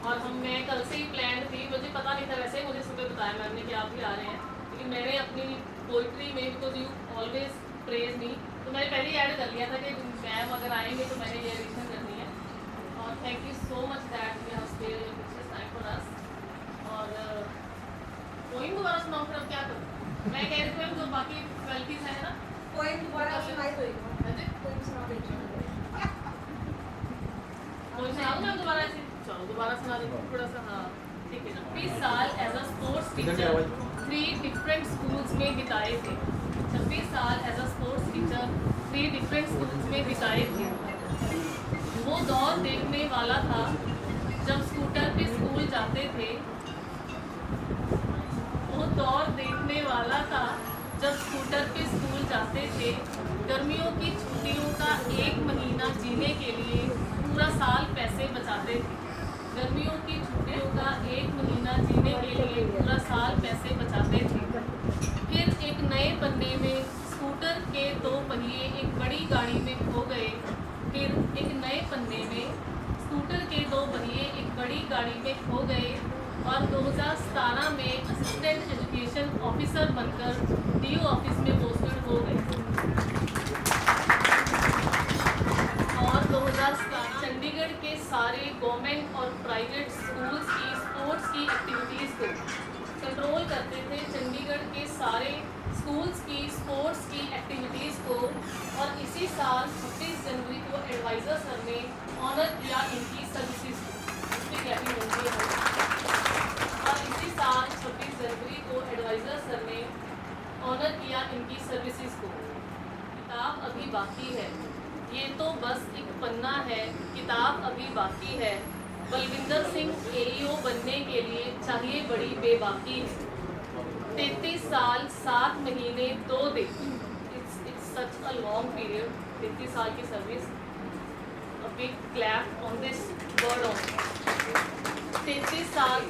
B: और मैं कल से ही प्लान थी, मुझे पता नहीं था, वैसे मुझे सुबह बताया मैम ने कि आप भी आ रहे हैं, लेकिन मैंने अपनी पोइट्री में because you always praise me, तो मैंने पहले ही ऐड कर लिया था कि मैम अगर आएंगे तो मैंने ये एडिशन करनी है। और thank you so much that you have spare your precious time for us. और पोइम दोबारा सुनाओ फिर अब क्या करूँ? मैं कह रही थी मैम जो बाकी 12th है ना,
C: पोएम दोबारा सुनाई दो।
B: है जी?
C: पोएम सुना दो।
B: पोइम सुना दूँ मैम दोबारा ऐसे? चलो दोबारा सुना देती हूँ थोड़ा सा। हाँ ठीक है। 26 साल as a sports teacher 3 different schools में बिताए थे। 26 साल as a sports teacher 3 different schools में बिताए थे। वो दौर देखने वाला था जब स्कूटर पे स्कूल जाते थे। वो दौर देखने वाला था जब स्कूटर पे स्कूल जाते थे। गर्मियों की छुट्टियों का 1 महीना जीने के लिए पूरा साल पैसे बचाते थे। गर्मियों की छुट्टियों का 1 महीना जीने के लिए पूरा साल पैसे बचाते थे। फिर एक नए पन्ने में स्कूटर के 2 पहिए एक बड़ी गाड़ी में खो गए। फिर एक नए पन्ने में स्कूटर के 2 पहिए एक बड़ी गाड़ी में खो गए और 2017 में असिस्टेंट एजुकेशन ऑफिसर बनकर DO ऑफिस में पोस्टेड हो गए। और 2017 चंडीगढ़ के सारे गवर्नमेंट और प्राइवेट स्कूल्स की स्पोर्ट्स की एक्टिविटीज़ को कंट्रोल करते थे। चंडीगढ़ के सारे स्कूल्स की स्पोर्ट्स की एक्टिविटीज़ को। और इसी साल 26 जनवरी को एडवाइज़र सर ने ऑनर किया इनकी सर्विसेज को। इसकी क्लैपिंग होती है। और इसी साल 26 जनवरी को एडवाइज़र सर ने ऑनर किया इनकी सर्विसेज को। किताब अभी बाकी है, ये तो बस एक पन्ना है, किताब अभी बाकी है। बलविंदर सिंह AEO बनने के लिए चाहिए बड़ी बेबाकी है। 33 साल 7 महीने 2 दिन, it's such a long period. 33 साल की service, a big clap on this word on 33 साल।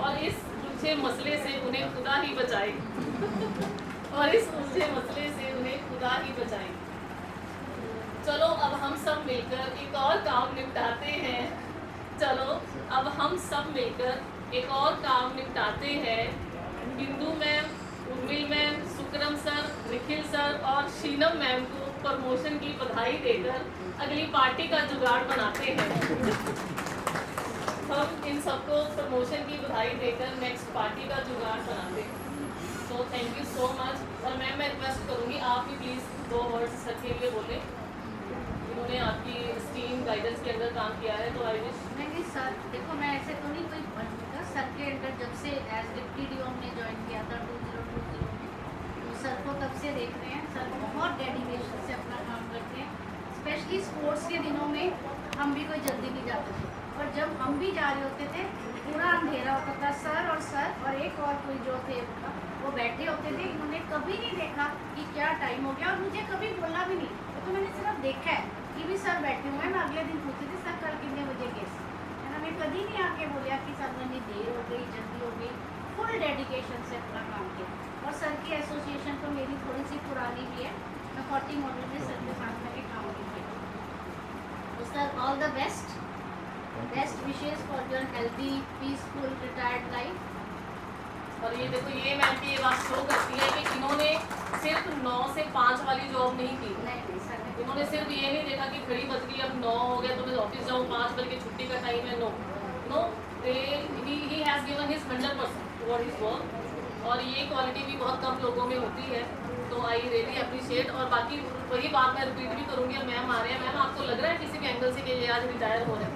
B: और इस उलझे मसले से उन्हें खुदा ही बचाए। और इस उलझे मसले से उन्हें खुदा ही बचाए। चलो अब हम सब मिलकर एक और काम निपटाते हैं। चलो अब हम सब मिलकर एक और काम निपटाते हैं। Bindu ma'am, Urmil ma'am, Sukram sir, Nikhil sir और शीनम मैम को प्रमोशन की बधाई देकर अगली पार्टी का जुगाड़ बनाते हैं। हम इन सबको प्रमोशन की बधाई देकर नेक्स्ट पार्टी का जुगाड़ बनाते हैं। So thank you so much. और मैम मैं रिक्वेस्ट करूँगी आप भी प्लीज़ 2 वर्ड्स सर के लिए बोलें। इन्होंने आपकी स्टीम गाइडेंस के अंदर काम किया है, तो आई विश।
I: नहीं सर, देखो मैं ऐसे तो नहीं कोई बनूंगा। सर के अंदर जब से एज डिप्टी DO हमने ज्वाइन किया था 2020 में, तो सर को तब से देख रहे हैं। सर बहुत डेडिकेशन से अपना काम करते हैं। स्पेशली स्पोर्ट्स के दिनों में हम भी कोई जल्दी नहीं जाते थे, और जब हम भी जा रहे होते थे पूरा अंधेरा होता था। सर और एक और कोई जो थे वो बैठे होते थे। इन्होंने कभी नहीं देखा कि क्या टाइम हो गया, और मुझे कभी बोला भी नहीं। तो मैंने सिर्फ देखा है कि भी सर बैठे हुए हैं। मैं अगले दिन पूछती थी सर कल कितने बजे गए, है ना। मैं कभी नहीं आके बोलिया कि सर मैंने देर हो गई, जल्दी हो गई। फुल डेडिकेशन से अपना काम किया। और सर की एसोसिएशन तो मेरी थोड़ी सी पुरानी भी है। मैं 40 मॉडल में सर के साथ मैंने काम किया। तो sir all the best wishes for your healthy peaceful retired life.
B: और ये देखो ये मैम की ये बात शो करती है कि इन्होंने सिर्फ 9 से 5 वाली जॉब नहीं की।
I: नहीं सर,
B: इन्होंने सिर्फ ये नहीं देखा कि घड़ी बज गई अब 9 हो गया तो मैं ऑफिस जाऊँ, 5 बजे की छुट्टी का टाइम है। No he has given his 100% toward his work. और ये क्वालिटी भी बहुत कम लोगों में होती है, तो आई रियली अप्रिशिएट। और बाकी वही बात मैं रिपीट भी करूँगी। मैम आ रहे हैं, मैम आपको लग रहा है किसी भी एंगल से कि ये आज रिटायर हो रहे हैं?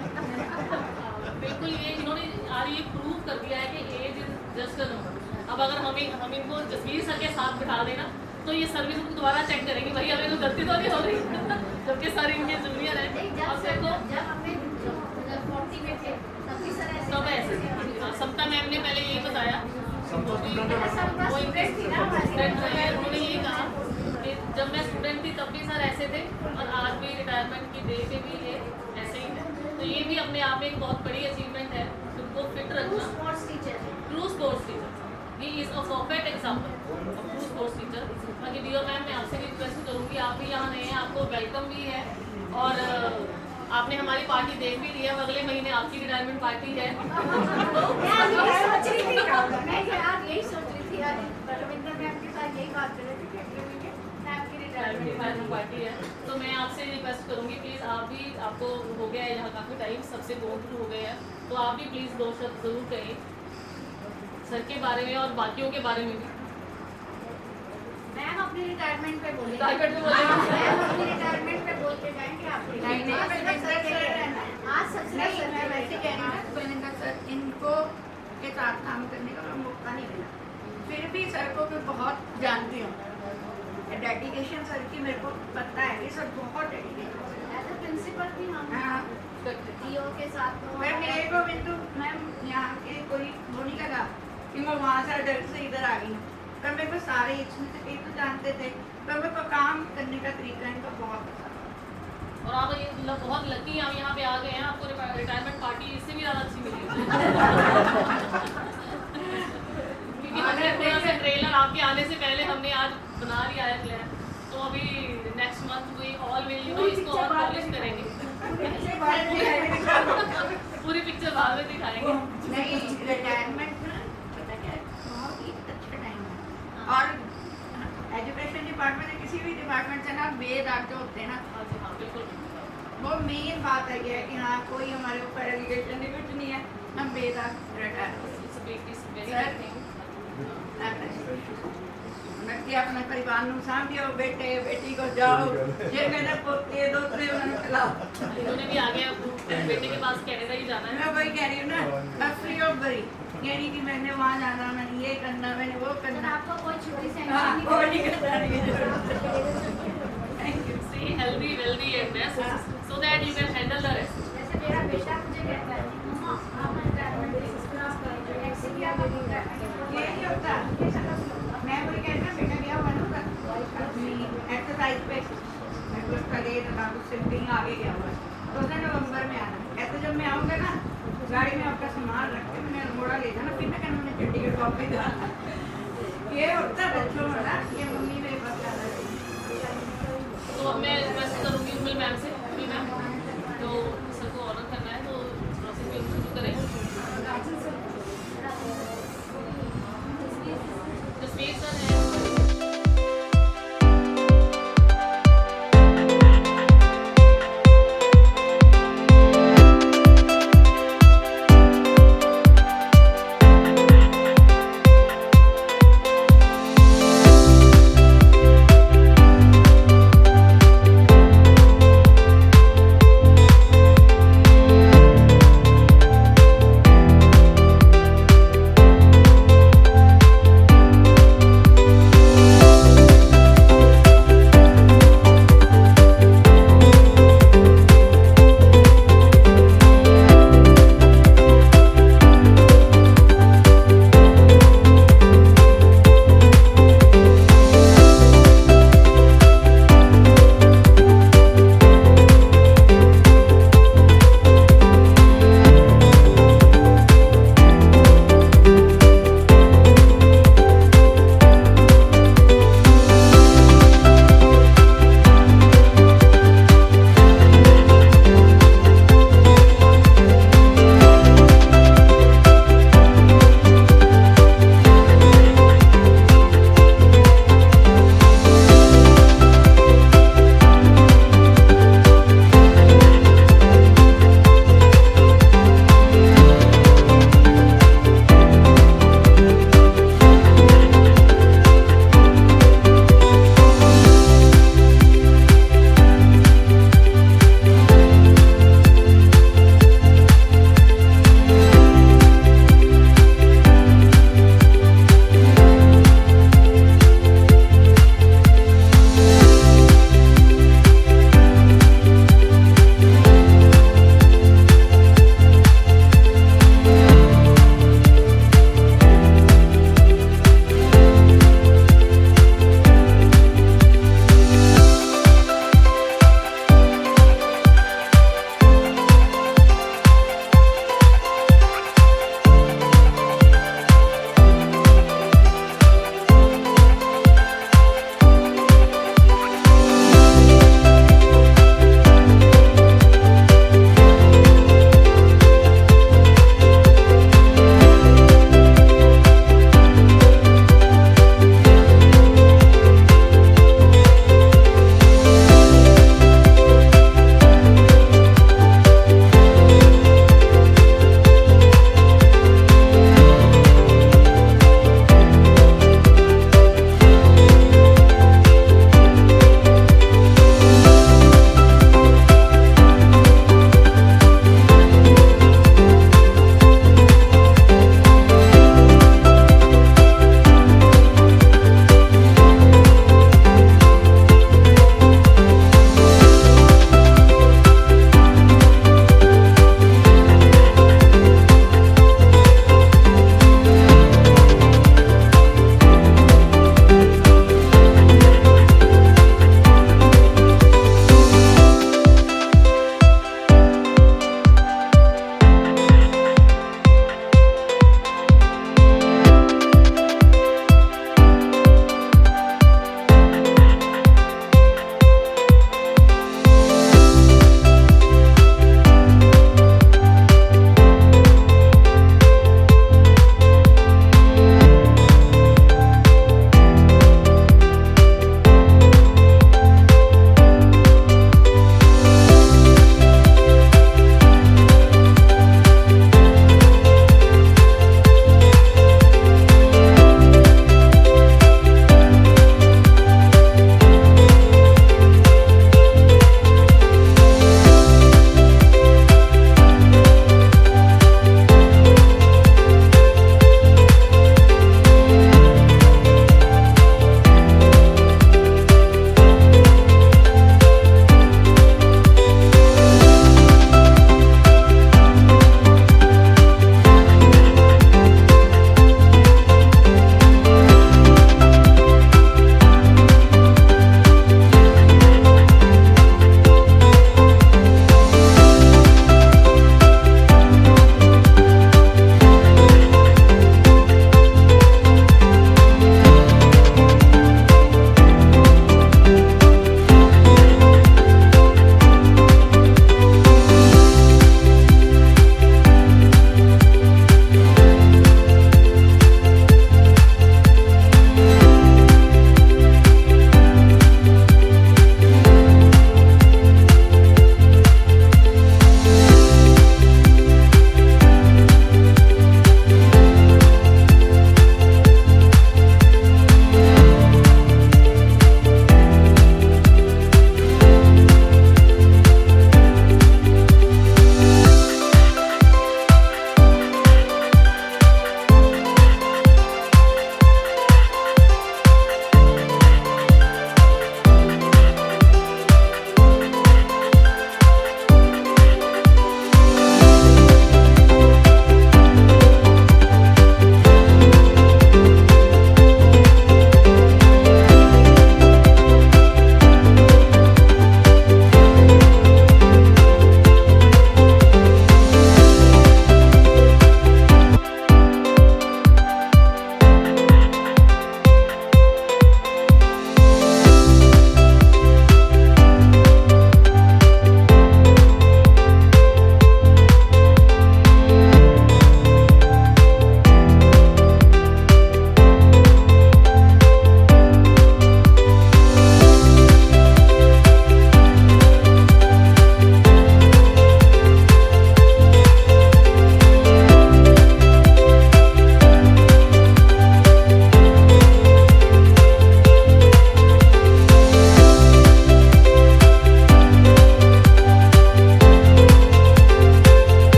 B: बिल्कुल, ये इन्होंने आज ये प्रूव कर दिया है कि age is just a number. अब अगर हम इनको जसवीर सर के साथ बिठा देना तो ये सर्विस दोबारा चेक करेंगे, भाई हमें कोई गलती तो नहीं हो रही। जबकि सर सर इनके जूनियर हैं और सर को
I: जब हमने 40 में थे तब भी सर ऐसे
B: सब ऐसे समता मैम ने पहले यही बताया, वो
I: स्टूडेंट थी ना
B: स्टूडेंट रहे हैं, उन्होंने यही कहा कि जब मैं स्टूडेंट थी तब भी सर ऐसे थे और आज भी रिटायरमेंट की डे पे भी ये ऐसे ही है। तो ये भी अपने आप में एक बहुत बड़ी अचीवमेंट है, खुद को फिट रखना।
I: स्पोर्ट्स टीचर है।
B: True sports teacher, he is a perfect example of true sports teacher. बाकी डियो मैम मैं आपसे भी रिक्वेस्ट करूँगी, आप भी यहाँ नए हैं, आपको वेलकम भी है और आपने हमारी पार्टी देख भी ली है, अगले महीने आपकी रिटायरमेंट पार्टी है।
I: मैं आज यही सोच रही थी आज रविंद्र मैम के साथ यही बात कर रहे थे कि अगले महीने मैम की
B: रिटायरमेंट पार्टी है। तो मैं आपसे रिक्वेस्ट करूँगी प्लीज़, आप भी, आपको हो गया है यहाँ काफ़ी टाइम, सबसे गो थ्रू हो गए हैं, तो आप भी प्लीज़ 2 शब्द ज़रूर कहें सर के बारे में और बाकियों के बारे में भी।
I: मैम अपनी रिटायरमेंट पे बोले,
B: रिटायरमेंट पे बोले।
I: मैम अपनी रिटायरमेंट पे बोल के जाएंगे आप।
J: आज सबसे मैं वैसे कह रही हूँ सुनिंदा सर, इनको के साथ काम करने का मौका नहीं मिला, फिर भी सर को मैं बहुत जानती हूँ। डेडिकेशन सर की मेरे को पता है कि सर बहुत डेडिकेशन।
I: एज अ प्रिंसिपल भी हम डीओ के साथ
J: मैं मेरे को बिंदु मैम यहाँ के कोई वो नहीं लगा कि मैं वहाँ से डर से इधर आ गई हूँ, पर मेरे को सारे इसमें से कई तो जानते थे, पर मेरे को काम करने का तरीका इनका बहुत पसंद।
B: और आप ये बहुत लकी हम यहाँ पे आ गए हैं, आपको रिटायरमेंट पार्टी इससे भी ज़्यादा अच्छी मिली क्योंकि हमने थोड़ा सा ट्रेलर आपके आने से पहले हमने आज बना लिया है प्लान, तो अभी next month we all will you know इसको और पॉलिश करेंगे। पूरी पिक्चर बाद में दिखाएंगे।
J: नहीं, रिटायरमेंट पता क्या है, बहुत ही अच्छा टाइम है। और एजुकेशन डिपार्टमेंट या किसी भी डिपार्टमेंट से ना बेदाग जो होते हैं ना,
B: हाँ बिल्कुल,
J: वो मेन बात है कि हाँ कोई हमारे ऊपर एलिगेशन नहीं, कुछ नहीं है, हम बेदाग रिटायर हो गए। कि अपने परिवार को सामभियो, बेटे बेटी को जाओ, ये मैंने पोते दोते उन्हें खिलाओ।
B: उन्होंने भी आगे बेटे के पास कनाडा ही जाना है।
J: मैं वही कह रही हूँ ना, मैं फ्री ऑफ बरी, ये नहीं कि मैंने वहाँ जाना, मैंने ये करना, मैंने वो करना।
I: आपको कोई छुट्टी से
J: हाँ, कोई नहीं करना।
B: Stay healthy, wealthy and best so that you can handle the rest.
I: जैसे मेरा बेटा मुझे कहता है मम्मा आप रिटायरमेंट डिस्कस करेंगे एक्स किया
J: ये नहीं होता, मैं वही कहता हूँ, बेटा गया हुआ ना अपनी एक्सरसाइज पे, मैं कुछ करे था, कुछ सिंपिंग आगे गया हुआ है, तो उसने नवंबर में आना। ऐसे जब मैं आऊँगा ना, गाड़ी में आपका सामान रख के मैंने मोड़ा ले जाना, फिर मैं कहना मैंने चंडीगढ़ वापस जाना। ये होता है बच्चों में ना, ये मम्मी मेरे पास जाना चाहिए।
B: तो मैं